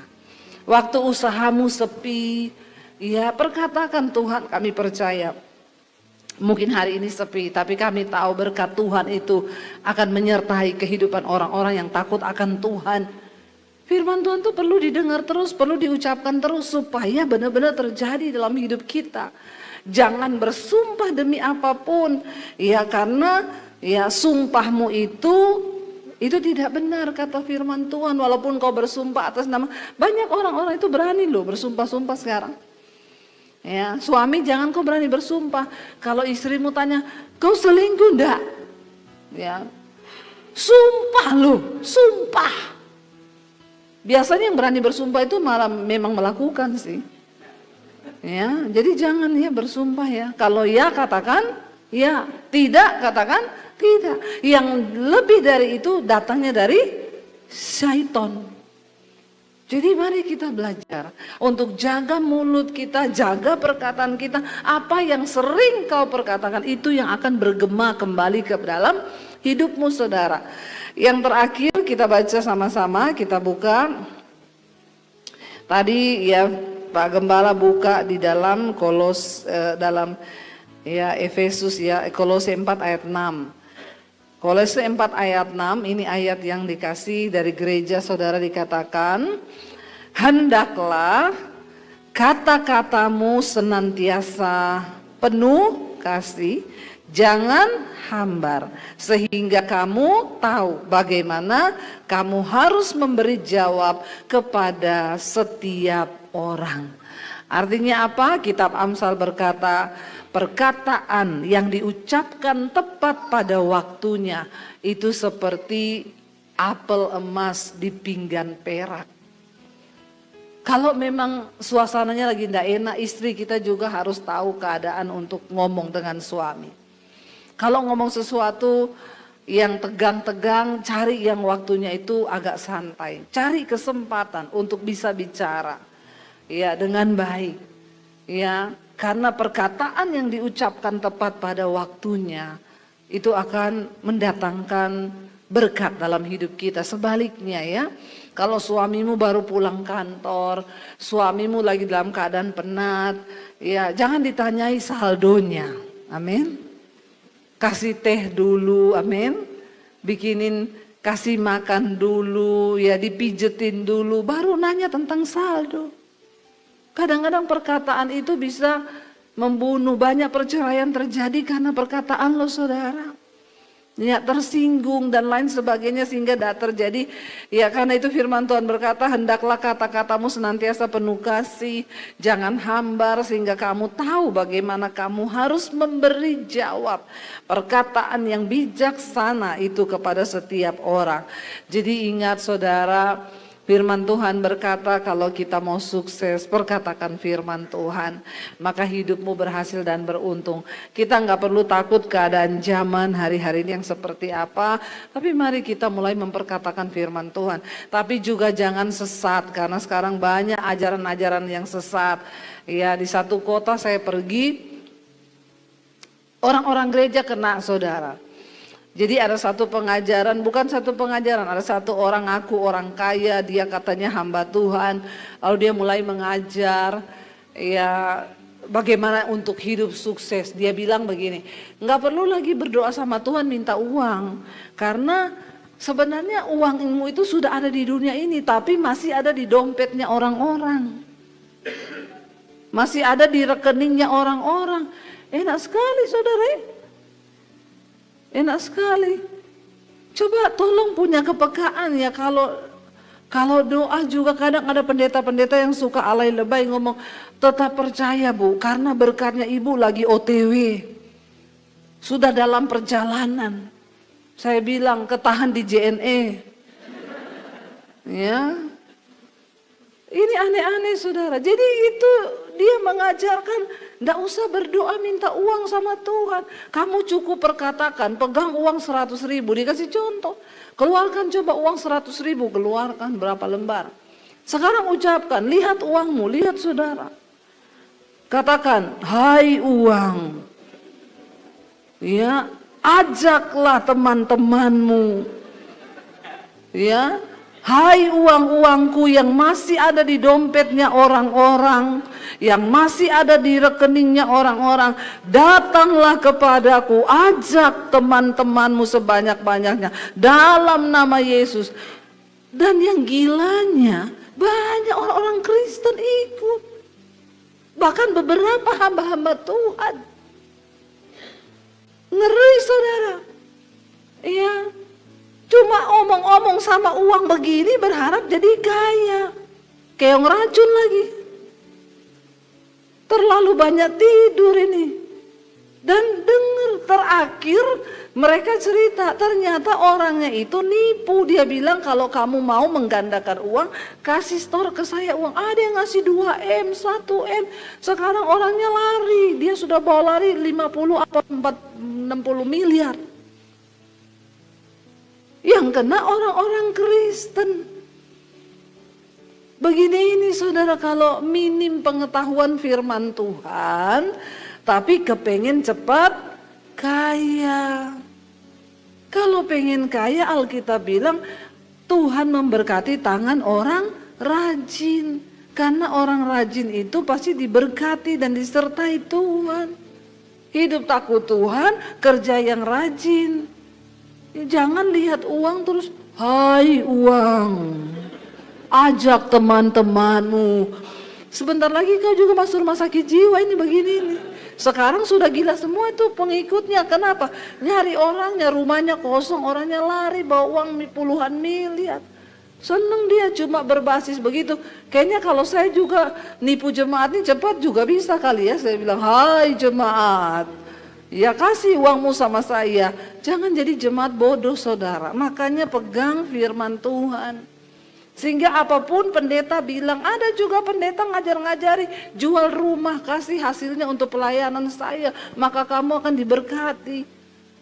Waktu usahamu sepi, ya perkatakan Tuhan, kami percaya. Mungkin hari ini sepi, tapi kami tahu berkat Tuhan itu akan menyertai kehidupan orang-orang yang takut akan Tuhan. Firman Tuhan itu perlu didengar terus, perlu diucapkan terus supaya benar-benar terjadi dalam hidup kita. Jangan bersumpah demi apapun, ya karena ya sumpahmu itu tidak benar kata firman Tuhan. Walaupun kau bersumpah atas nama, banyak orang-orang itu berani loh bersumpah-sumpah sekarang. Ya, suami jangan kau berani bersumpah. Kalau istrimu tanya, kau selingkuh enggak? Ya, sumpah loh, sumpah. Biasanya yang berani bersumpah itu malah memang melakukan sih. Ya, jadi jangan ya bersumpah ya. Kalau ya katakan ya, tidak katakan tidak. Yang lebih dari itu datangnya dari syaitan. Jadi mari kita belajar untuk jaga mulut kita, jaga perkataan kita. Apa yang sering kau perkatakan itu yang akan bergema kembali ke dalam hidupmu, saudara. Yang terakhir kita baca sama-sama, kita buka. Tadi ya Pak Gembala buka di dalam Efesus ya, Kolose 4 ayat 6. Kolose 4 ayat 6 ini ayat yang dikasih dari gereja saudara, dikatakan, hendaklah kata-katamu senantiasa penuh kasih, jangan hambar, sehingga kamu tahu bagaimana kamu harus memberi jawab kepada setiap orang. Artinya apa? Kitab Amsal berkata, perkataan yang diucapkan tepat pada waktunya itu seperti apel emas di pinggan perak. Kalau memang suasananya lagi tidak enak, istri kita juga harus tahu keadaan untuk ngomong dengan suami. Kalau ngomong sesuatu yang tegang-tegang, cari yang waktunya itu agak santai. Cari kesempatan untuk bisa bicara ya dengan baik. Ya, karena perkataan yang diucapkan tepat pada waktunya itu akan mendatangkan berkat dalam hidup kita. Sebaliknya ya, kalau suamimu baru pulang kantor, suamimu lagi dalam keadaan penat, ya jangan ditanyai saldonya. Amin. Kasih teh dulu, amin. Bikinin, kasih makan dulu, ya dipijetin dulu, baru nanya tentang saldo. Kadang-kadang perkataan itu bisa membunuh. Banyak perceraian terjadi karena perkataan lo, saudara. Ya, tersinggung dan lain sebagainya sehingga tidak terjadi. Ya, karena itu firman Tuhan berkata, hendaklah kata-katamu senantiasa penuh kasih, jangan hambar, sehingga kamu tahu bagaimana kamu harus memberi jawab. Perkataan yang bijaksana itu kepada setiap orang. Jadi ingat saudara, firman Tuhan berkata kalau kita mau sukses, perkatakan firman Tuhan, maka hidupmu berhasil dan beruntung. Kita nggak perlu takut keadaan zaman hari-hari ini yang seperti apa, tapi mari kita mulai memperkatakan firman Tuhan. Tapi juga jangan sesat, karena sekarang banyak ajaran-ajaran yang sesat. Ya, di satu kota saya pergi, orang-orang gereja kena, saudara. Jadi ada satu pengajaran, bukan satu pengajaran, ada satu orang ngaku orang kaya, dia katanya hamba Tuhan, lalu dia mulai mengajar, ya bagaimana untuk hidup sukses. Dia bilang begini, nggak perlu lagi berdoa sama Tuhan minta uang, karena sebenarnya uangmu itu sudah ada di dunia ini, tapi masih ada di dompetnya orang-orang, masih ada di rekeningnya orang-orang. Enak sekali saudara. Enak sekali. Coba tolong punya kepekaan ya, kalau doa juga kadang ada pendeta-pendeta yang suka alay lebay ngomong, tetap percaya Bu, karena berkatnya Ibu lagi OTW. Sudah dalam perjalanan. Saya bilang ketahan di JNE. Ya. Ini aneh-aneh saudara. Jadi itu dia mengajarkan, tidak usah berdoa minta uang sama Tuhan. Kamu cukup perkatakan, pegang uang 100.000, dikasih contoh. Keluarkan coba uang 100.000, keluarkan berapa lembar. Sekarang ucapkan, lihat uangmu, lihat saudara. Katakan, hai uang. Ya, ajaklah teman-temanmu. Ya, hai uang-uangku yang masih ada di dompetnya orang-orang, yang masih ada di rekeningnya orang-orang, datanglah kepadaku, ajak teman-temanmu sebanyak-banyaknya dalam nama Yesus. Dan yang gilanya, banyak orang-orang Kristen ikut. Bahkan beberapa hamba-hamba Tuhan. Ngeri saudara. Iya. Cuma omong-omong sama uang begini berharap jadi kaya. Keong racun lagi. Terlalu banyak tidur ini. Dan dengar terakhir mereka cerita ternyata orangnya itu nipu. Dia bilang kalau kamu mau menggandakan uang, kasih store ke saya uang. Ada yang ngasih 2M, 1M. Sekarang orangnya lari. Dia sudah bawa lari 50 atau 60 miliar. Yang kena orang-orang Kristen. Begini ini saudara, kalau minim pengetahuan firman Tuhan, tapi kepengen cepat kaya. Kalau pengen kaya, Alkitab bilang Tuhan memberkati tangan orang rajin. Karena orang rajin itu pasti diberkati dan disertai Tuhan. Hidup takut Tuhan, kerja yang rajin. Jangan lihat uang terus, hai uang, ajak teman-temanmu. Sebentar lagi kau juga masuk rumah sakit jiwa ini begini nih. Sekarang sudah gila semua itu pengikutnya. Kenapa? Nyari orangnya, rumahnya kosong, orangnya lari bawa uang puluhan miliar. Seneng dia cuma berbasis begitu. Kayaknya kalau saya juga nipu jemaat ini cepat juga bisa kali ya. Saya bilang, hai jemaat, ya kasih uangmu sama saya. Jangan jadi jemaat bodoh saudara. Makanya pegang firman Tuhan. Sehingga apapun pendeta bilang, ada juga pendeta ngajar-ngajari, jual rumah, kasih hasilnya untuk pelayanan saya, maka kamu akan diberkati.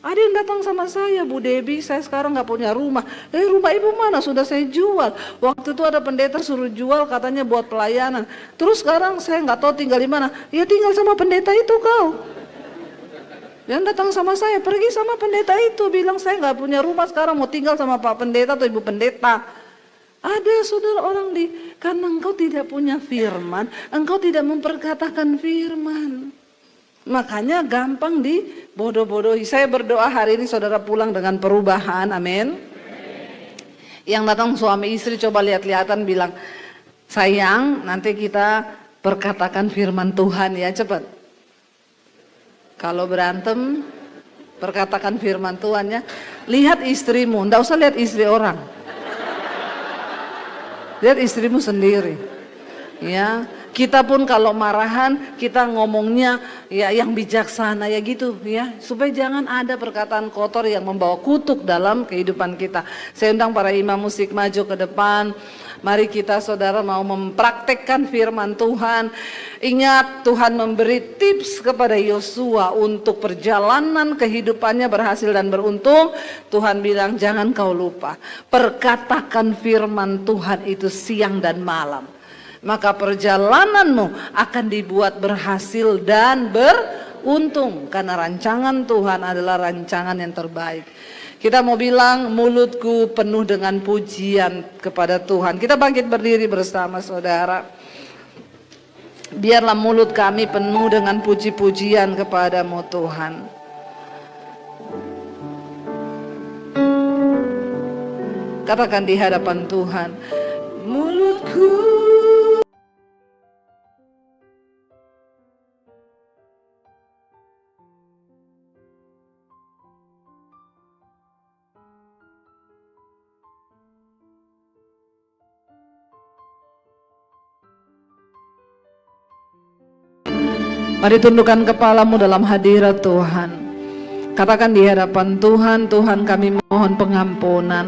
Ada yang datang sama saya, Bu Debbie, saya sekarang gak punya rumah. Rumah ibu mana? Sudah saya jual. Waktu itu ada pendeta suruh jual katanya buat pelayanan. Terus sekarang saya gak tahu tinggal di mana. Ya tinggal sama pendeta itu kau. Yang datang sama saya, pergi sama pendeta itu, bilang saya gak punya rumah sekarang, mau tinggal sama Pak Pendeta atau Ibu Pendeta. Ada saudara orang karena engkau tidak punya firman, engkau tidak memperkatakan firman. Makanya gampang dibodoh-bodohi. Saya berdoa hari ini saudara pulang dengan perubahan, amin. Yang datang suami istri coba lihat-lihatan bilang, sayang nanti kita perkatakan firman Tuhan ya, cepat. Kalau berantem, perkatakan firman Tuhan ya. Lihat istrimu, enggak usah lihat istri orang. Lihat istrimu sendiri. Ya, kita pun kalau marahan kita ngomongnya ya yang bijaksana ya gitu ya, supaya jangan ada perkataan kotor yang membawa kutuk dalam kehidupan kita. Saya undang para imam musik maju ke depan. Mari kita saudara mau mempraktekkan firman Tuhan. Ingat Tuhan memberi tips kepada Yosua untuk perjalanan kehidupannya berhasil dan beruntung. Tuhan bilang jangan kau lupa, perkatakan firman Tuhan itu siang dan malam. Maka perjalananmu akan dibuat berhasil dan beruntung. Karena rancangan Tuhan adalah rancangan yang terbaik. Kita mau bilang mulutku penuh dengan pujian kepada Tuhan. Kita bangkit berdiri bersama saudara. Biarlah mulut kami penuh dengan puji-pujian kepadamu Tuhan. Katakan di hadapan Tuhan, mulutku mari tundukkan kepalamu dalam hadirat Tuhan. Katakan di hadapan Tuhan, Tuhan kami mohon pengampunan.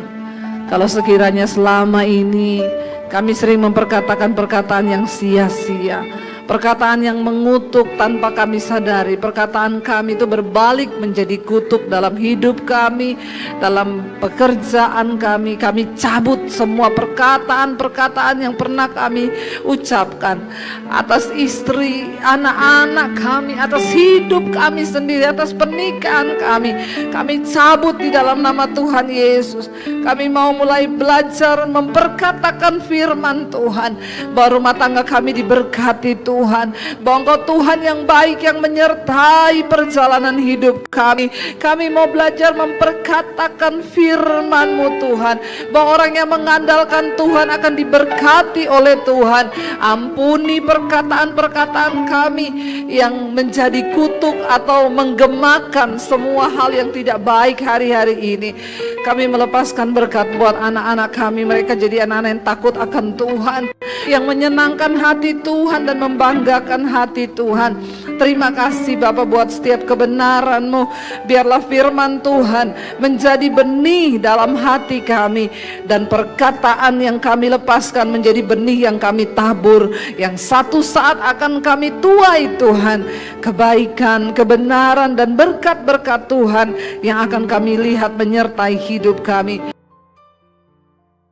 Kalau sekiranya selama ini kami sering memperkatakan perkataan yang sia-sia, perkataan yang mengutuk tanpa kami sadari, perkataan kami itu berbalik menjadi kutuk dalam hidup kami, dalam pekerjaan kami. Kami cabut semua perkataan-perkataan yang pernah kami ucapkan atas istri, anak-anak kami, atas hidup kami sendiri, atas pernikahan kami. Kami cabut di dalam nama Tuhan Yesus. Kami mau mulai belajar memperkatakan firman Tuhan, bahwa rumah tangga kami diberkati Tuhan, bahwa Engkau Tuhan yang baik yang menyertai perjalanan hidup kami. Kami mau belajar memperkatakan firman-Mu Tuhan, bahwa orang yang mengandalkan Tuhan akan diberkati oleh Tuhan. Ampuni perkataan-perkataan kami yang menjadi kutuk atau menggemakan semua hal yang tidak baik hari-hari ini. Kami melepaskan berkat buat anak-anak kami, mereka jadi anak-anak yang takut akan Tuhan, yang menyenangkan hati Tuhan dan membanggakan hati Tuhan. Terima kasih Bapa buat setiap kebenaran-Mu. Biarlah firman Tuhan menjadi benih dalam hati kami, dan perkataan yang kami lepaskan menjadi benih yang kami tabur, yang satu saat akan kami tuai Tuhan. Kebaikan, kebenaran dan berkat-berkat Tuhan yang akan kami lihat menyertai hidup kami.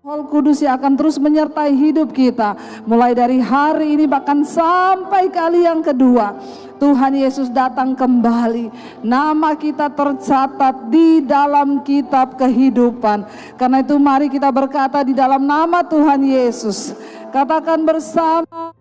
Roh Kudus yang akan terus menyertai hidup kita mulai dari hari ini bahkan sampai kali yang kedua. Tuhan Yesus datang kembali, nama kita tercatat di dalam kitab kehidupan. Karena itu mari kita berkata di dalam nama Tuhan Yesus, katakan bersama.